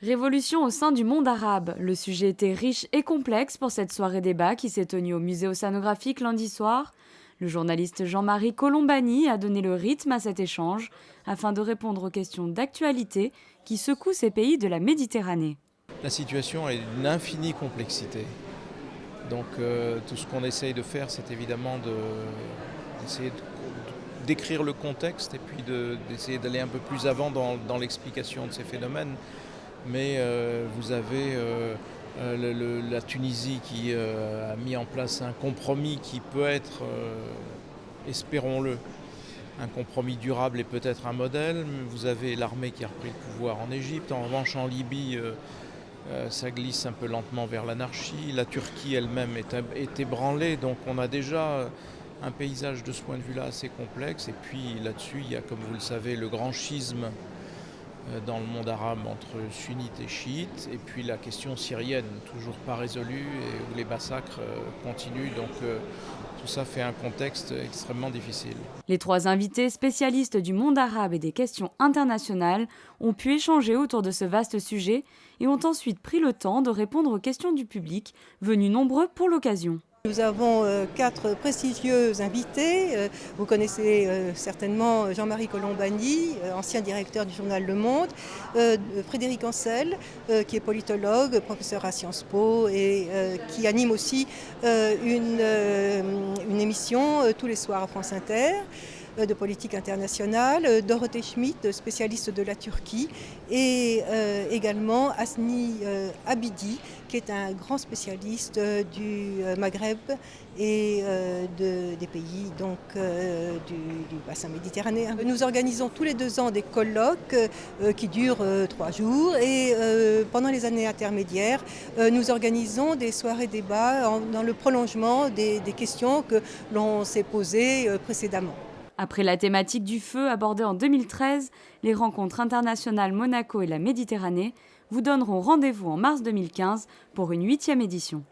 Révolution au sein du monde arabe. Le sujet était riche et complexe pour cette soirée débat qui s'est tenue au musée océanographique lundi soir. Le journaliste Jean-Marie Colombani a donné le rythme à cet échange afin de répondre aux questions d'actualité qui secouent ces pays de la Méditerranée. La situation est d'une infinie complexité. Donc tout ce qu'on essaye de faire, c'est évidemment d'essayer d'écrire le contexte et puis d'essayer d'aller un peu plus avant dans l'explication de ces phénomènes. Mais vous avez la Tunisie qui a mis en place un compromis qui peut être, espérons-le, un compromis durable et peut-être un modèle. Vous avez l'armée qui a repris le pouvoir en Égypte. En revanche, en Libye, ça glisse un peu lentement vers l'anarchie. La Turquie elle-même est ébranlée. Donc on a déjà un paysage de ce point de vue-là assez complexe. Et puis là-dessus, il y a, comme vous le savez, le grand schisme dans le monde arabe entre sunnites et chiites, et puis la question syrienne, toujours pas résolue, et où les massacres continuent. Donc tout ça fait un contexte extrêmement difficile. Les trois invités spécialistes du monde arabe et des questions internationales ont pu échanger autour de ce vaste sujet et ont ensuite pris le temps de répondre aux questions du public, venus nombreux pour l'occasion. Nous avons 4 prestigieux invités. Vous connaissez certainement Jean-Marie Colombani, ancien directeur du journal Le Monde, Frédéric Ancel, qui est politologue, professeur à Sciences Po et qui anime aussi une émission tous les soirs à France Inter de politique internationale, Dorothée Schmidt, spécialiste de la Turquie, et également Asni Abidi, qui est un grand spécialiste du Maghreb et des pays donc, du bassin méditerranéen. Nous organisons tous les 2 ans des colloques qui durent 3 jours et pendant les années intermédiaires, nous organisons des soirées débats dans le prolongement des questions que l'on s'est posées précédemment. Après la thématique du feu abordée en 2013, les rencontres internationales Monaco et la Méditerranée vous donneront rendez-vous en mars 2015 pour une 8e édition.